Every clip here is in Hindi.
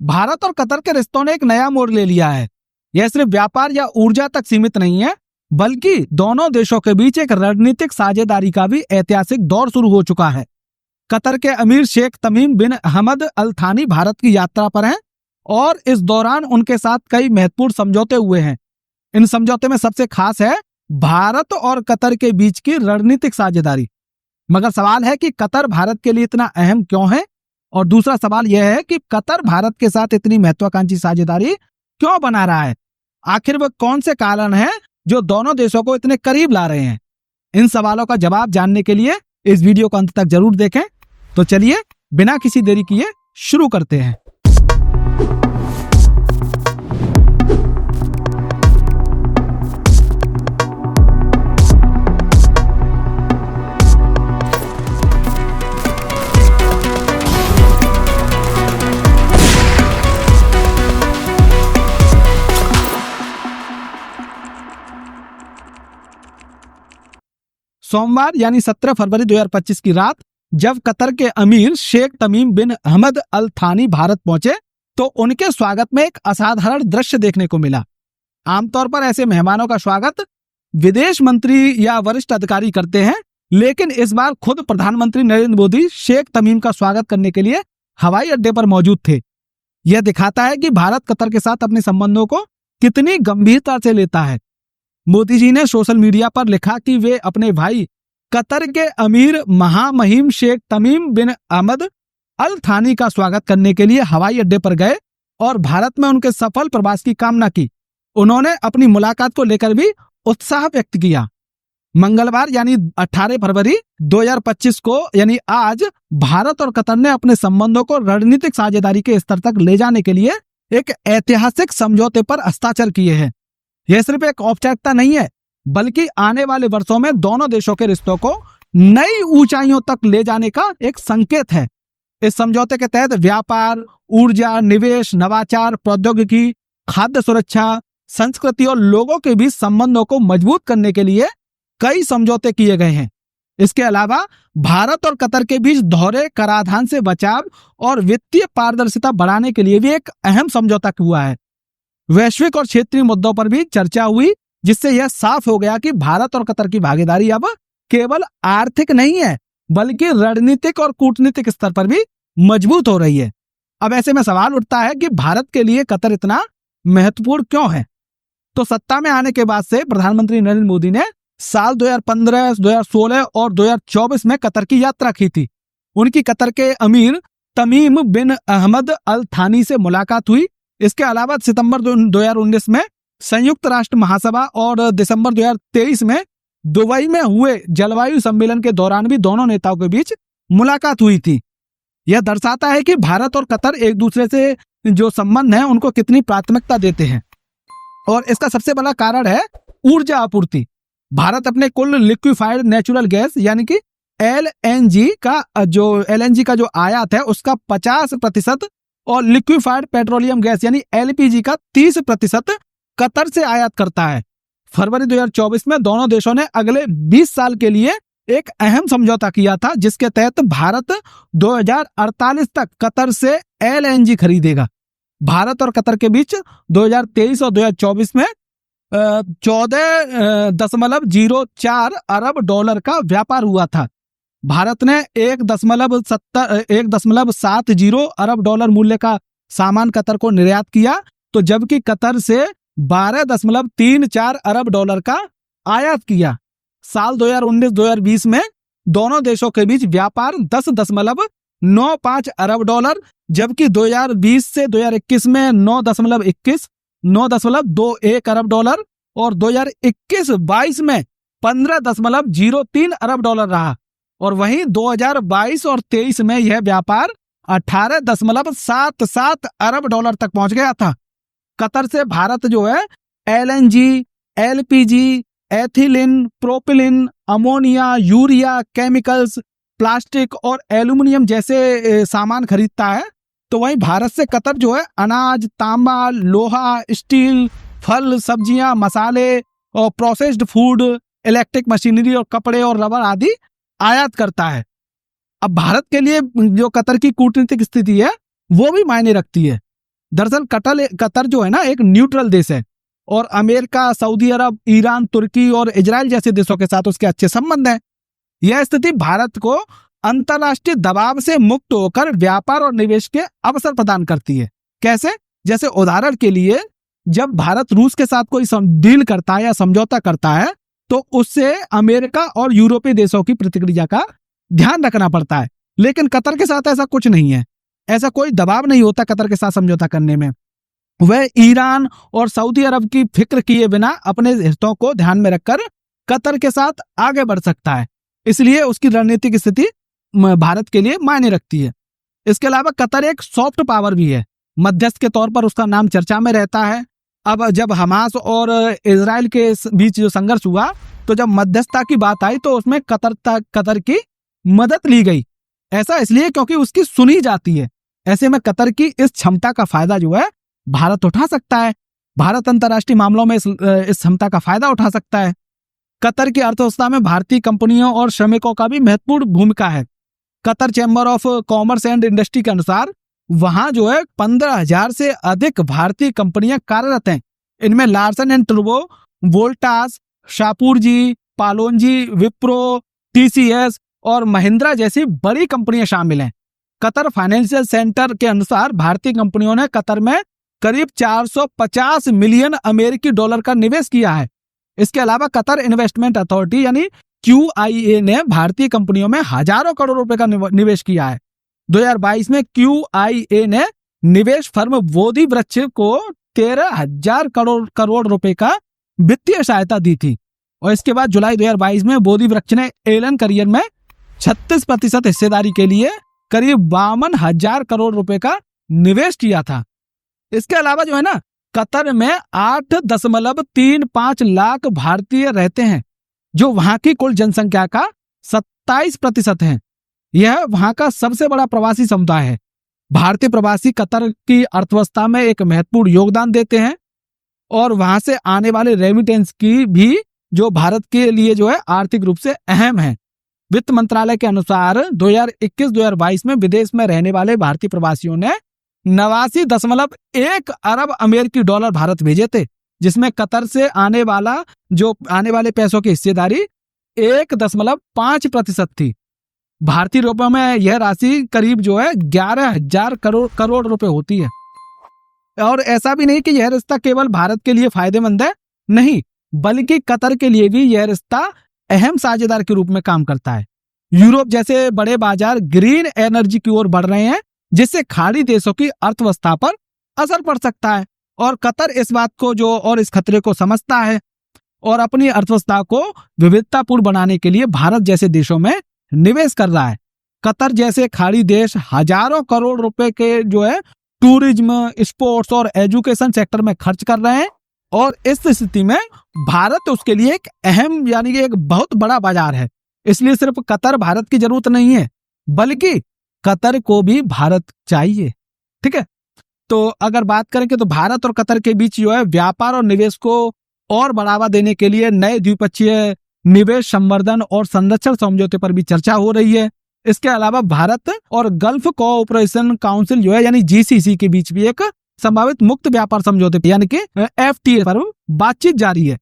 भारत और कतर के रिश्तों ने एक नया मोड़ ले लिया है। यह सिर्फ व्यापार या ऊर्जा तक सीमित नहीं है, बल्कि दोनों देशों के बीच एक रणनीतिक साझेदारी का भी ऐतिहासिक दौर शुरू हो चुका है। कतर के अमीर शेख तमीम बिन हमद अल थानी भारत की यात्रा पर हैं और इस दौरान उनके साथ कई महत्वपूर्ण समझौते हुए हैं। इन समझौते में सबसे खास है भारत और कतर के बीच की रणनीतिक साझेदारी। मगर सवाल है कि कतर भारत के लिए इतना अहम क्यों है, और दूसरा सवाल यह है कि कतर भारत के साथ इतनी महत्वाकांक्षी साझेदारी क्यों बना रहा है। आखिर वह कौन से कारण हैं जो दोनों देशों को इतने करीब ला रहे हैं। इन सवालों का जवाब जानने के लिए इस वीडियो को अंत तक जरूर देखें। तो चलिए बिना किसी देरी किए शुरू करते हैं। सोमवार यानी 17 फरवरी 2025 की रात जब कतर के अमीर शेख तमीम बिन हमद अल थानी भारत पहुंचे तो उनके स्वागत में एक असाधारण दृश्य देखने को मिला। आमतौर पर ऐसे मेहमानों का स्वागत विदेश मंत्री या वरिष्ठ अधिकारी करते हैं, लेकिन इस बार खुद प्रधानमंत्री नरेंद्र मोदी शेख तमीम का स्वागत करने के लिए हवाई अड्डे पर मौजूद थे। यह दिखाता है कि भारत कतर के साथ अपने संबंधों को कितनी गंभीरता से लेता है। मोदी जी ने सोशल मीडिया पर लिखा कि वे अपने भाई कतर के अमीर महामहिम शेख तमीम बिन अहमद अल थानी का स्वागत करने के लिए हवाई अड्डे पर गए और भारत में उनके सफल प्रवास की कामना की। उन्होंने अपनी मुलाकात को लेकर भी उत्साह व्यक्त किया। मंगलवार यानी 18 फरवरी 2025 को यानी आज भारत और कतर ने अपने संबंधों को रणनीतिक साझेदारी के स्तर तक ले जाने के लिए एक ऐतिहासिक समझौते पर हस्ताक्षर किए हैं। यह सिर्फ एक औपचारिकता नहीं है, बल्कि आने वाले वर्षों में दोनों देशों के रिश्तों को नई ऊंचाइयों तक ले जाने का एक संकेत है। इस समझौते के तहत व्यापार, ऊर्जा, निवेश, नवाचार, प्रौद्योगिकी, खाद्य सुरक्षा, संस्कृति और लोगों के बीच संबंधों को मजबूत करने के लिए कई समझौते किए गए हैं। इसके अलावा भारत और कतर के बीच दोहरे कराधान से बचाव और वित्तीय पारदर्शिता बढ़ाने के लिए भी एक अहम समझौता हुआ है। वैश्विक और क्षेत्रीय मुद्दों पर भी चर्चा हुई, जिससे यह साफ हो गया कि भारत और कतर की भागीदारी अब केवल आर्थिक नहीं है, बल्कि रणनीतिक और कूटनीतिक स्तर पर भी मजबूत हो रही है। अब ऐसे में सवाल उठता है कि भारत के लिए कतर इतना महत्वपूर्ण क्यों है। तो सत्ता में आने के बाद से प्रधानमंत्री नरेंद्र मोदी ने साल 2015, 2016 और 2024 में कतर की यात्रा की थी। उनकी कतर के अमीर तमीम बिन अहमद अल थानी से मुलाकात हुई। इसके अलावा सितंबर 2019 में संयुक्त राष्ट्र महासभा और दिसंबर 2023 में दुबई में हुए जलवायु सम्मेलन के दौरान भी दोनों नेताओं के बीच मुलाकात हुई थी। यह दर्शाता है कि भारत और कतर एक दूसरे से जो संबंध है उनको कितनी प्राथमिकता देते हैं। और इसका सबसे बड़ा कारण है ऊर्जा आपूर्ति। भारत अपने कुल लिक्विफाइड नेचुरल गैस यानी कि एलएनजी का जो आयात है उसका 50% और लिक्विफाइड पेट्रोलियम गैस यानी एलपीजी का 30% कतर से आयात करता है। फरवरी 2024 में दोनों देशों ने अगले 20 साल के लिए एक अहम समझौता किया था, जिसके तहत भारत 2048 तक कतर से एलएनजी खरीदेगा। भारत और कतर के बीच 2023 और 2024 में 14.04 अरब डॉलर का व्यापार हुआ था। भारत ने 1.70 अरब डॉलर मूल्य का सामान कतर को निर्यात किया, तो जबकि कतर से 12.34 अरब डॉलर का आयात किया। साल 2019-2020 में दोनों देशों के बीच व्यापार 10.95 अरब डॉलर, जबकि 2020 से 2021 में 9.21 अरब डॉलर और 2021-22 में 15.03 अरब डॉलर रहा। और वहीं 2022 और 23 में यह व्यापार 18.77 अरब डॉलर तक पहुंच गया था। कतर से भारत जो है LNG, LPG, ethylene, propylene, ammonia, urea, chemicals, plastic और एल्यूमिनियम जैसे सामान खरीदता है। तो वहीं भारत से कतर जो है अनाज, तांबा, लोहा, स्टील, फल, सब्जियां, मसाले और प्रोसेस्ड फूड, इलेक्ट्रिक मशीनरी और कपड़े और रबर आदि आयात करता है। अब भारत के लिए जो कतर की कूटनीतिक स्थिति है वो भी मायने रखती है। दरअसल कतर जो है ना एक न्यूट्रल देश है और अमेरिका, सऊदी अरब, ईरान, तुर्की और इजराइल जैसे देशों के साथ उसके अच्छे संबंध हैं। यह स्थिति भारत को अंतर्राष्ट्रीय दबाव से मुक्त होकर व्यापार और निवेश के अवसर प्रदान करती है। कैसे? जैसे उदाहरण के लिए जब भारत रूस के साथ कोई डील करता है या समझौता करता है तो उससे अमेरिका और यूरोपीय देशों की प्रतिक्रिया का ध्यान रखना पड़ता है, लेकिन कतर के साथ ऐसा कुछ नहीं है। ऐसा कोई दबाव नहीं होता कतर के साथ समझौता करने में। वह ईरान और सऊदी अरब की फिक्र किए बिना अपने हितों को ध्यान में रखकर कतर के साथ आगे बढ़ सकता है, इसलिए उसकी रणनीतिक स्थिति भारत के लिए मायने रखती है। इसके अलावा कतर एक सॉफ्ट पावर भी है, मध्यस्थ के तौर पर उसका नाम चर्चा में रहता है। अब जब हमास और इजराइल के बीच जो संघर्ष हुआ तो जब मध्यस्थता की बात आई तो उसमें कतर की मदद ली गई। ऐसा इसलिए क्योंकि उसकी सुनी जाती है। ऐसे में कतर की इस क्षमता का फायदा जो है भारत उठा सकता है। भारत अंतर्राष्ट्रीय मामलों में इस क्षमता का फायदा उठा सकता है। कतर की अर्थव्यवस्था में भारतीय कंपनियों और श्रमिकों का भी महत्वपूर्ण भूमिका है। Qatar chamber of commerce and industry के अनुसार वहां जो है 15,000 से अधिक भारतीय कंपनियां कार्यरत हैं। इनमें Larsen and Toubro, Voltas, Shapurji, Pallonji, Wipro, TCS और महिंद्रा जैसी बड़ी कंपनियां शामिल हैं। कतर फाइनेंशियल सेंटर के अनुसार भारतीय कंपनियों ने कतर में करीब 450 मिलियन अमेरिकी डॉलर का निवेश किया है। इसके अलावा कतर इन्वेस्टमेंट अथॉरिटी यानी QIA ने भारतीय कंपनियों में हजारों करोड़ रुपए का निवेश किया है। 2022 में QIA ने निवेश फर्म बोधि वृक्ष को 13,000 करोड़ रुपए का वित्तीय सहायता दी थी और इसके बाद जुलाई 2022 में बोधि वृक्ष ने एलन करियर में 36% हिस्सेदारी के लिए करीब 52,000 करोड़ रुपए का निवेश किया था। इसके अलावा जो है ना कतर में 8.35 लाख भारतीय रहते हैं जो वहां की कुल जनसंख्या का 27% है। यह वहां का सबसे बड़ा प्रवासी समुदाय है। भारतीय प्रवासी कतर की अर्थव्यवस्था में एक महत्वपूर्ण योगदान देते हैं और वहां से आने वाले रेमिटेंस की भी जो भारत के लिए जो है आर्थिक रूप से अहम है। वित्त मंत्रालय के अनुसार 2021-2022 में विदेश में रहने वाले भारतीय प्रवासियों ने 89.1 अरब अमेरिकी डॉलर भारत भेजे थे, जिसमें कतर से आने वाले पैसों की हिस्सेदारी 1.5% थी। भारतीय रुपयों में यह राशि करीब जो है 11,000 करोड़ रुपए होती है। और ऐसा भी नहीं कि यह रिश्ता केवल भारत के लिए फायदेमंद है, नहीं, बल्कि कतर के लिए भी यह रिश्ता अहम साझेदार के रूप में काम करता है। यूरोप जैसे बड़े बाजार ग्रीन एनर्जी की ओर बढ़ रहे हैं, जिससे खाड़ी देशों की अर्थव्यवस्था पर असर पड़ सकता है और कतर इस बात को और इस खतरे को समझता है और अपनी अर्थव्यवस्था को विविधतापूर्ण बनाने के लिए भारत जैसे देशों में निवेश कर रहा है। कतर जैसे खाड़ी देश हजारों करोड़ रुपए के जो है टूरिज्म, स्पोर्ट्स और एजुकेशन सेक्टर में खर्च कर रहे हैं और इस स्थिति में भारत उसके लिए एक अहम यानी कि एक बहुत बड़ा बाजार है। इसलिए सिर्फ कतर भारत की जरूरत नहीं है, बल्कि कतर को भी भारत चाहिए। ठीक है, तो अगर बात करें कि तो भारत और कतर के बीच जो है व्यापार और निवेश को और बढ़ावा देने के लिए नए द्विपक्षीय निवेश संवर्धन और संरक्षण समझौते पर भी चर्चा हो रही है। इसके अलावा भारत और गल्फ कोऑपरेशन काउंसिल जो है यानी GCC के बीच भी एक संभावित मुक्त व्यापार समझौते यानी कि FTA पर बातचीत जारी है।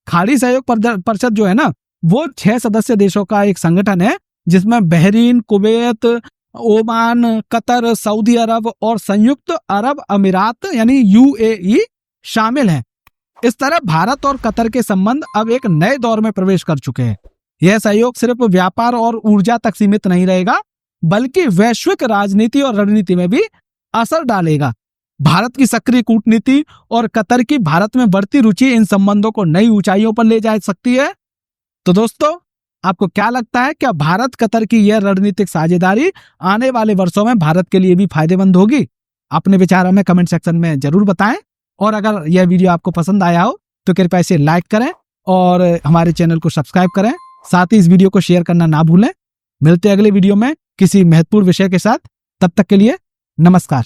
खाड़ी सहयोग परिषद जो है ना वो 6 सदस्य देशों का एक संगठन है, जिसमें Bahrain, Kuwait, Oman, Qatar, Saudi Arab और संयुक्त अरब अमीरात यानी UAE शामिल हैं। इस तरह भारत और कतर के संबंध अब एक नए दौर में प्रवेश कर चुके हैं। यह सहयोग सिर्फ व्यापार और ऊर्जा तक सीमित नहीं रहेगा, बल्कि वैश्विक राजनीति और रणनीति में भी असर डालेगा। भारत की सक्रिय कूटनीति और कतर की भारत में बढ़ती रुचि इन संबंधों को नई ऊंचाइयों पर ले जा सकती है। तो दोस्तों, आपको क्या लगता है, क्या भारत कतर की यह रणनीतिक साझेदारी आने वाले वर्षों में भारत के लिए भी फायदेमंद होगी? अपने विचार हमें कमेंट सेक्शन में जरूर बताएं और अगर यह वीडियो आपको पसंद आया हो तो कृपया इसे लाइक करें और हमारे चैनल को सब्सक्राइब करें। साथ ही इस वीडियो को शेयर करना ना भूलें। मिलते हैं अगले वीडियो में किसी महत्वपूर्ण विषय के साथ। तब तक के लिए नमस्कार।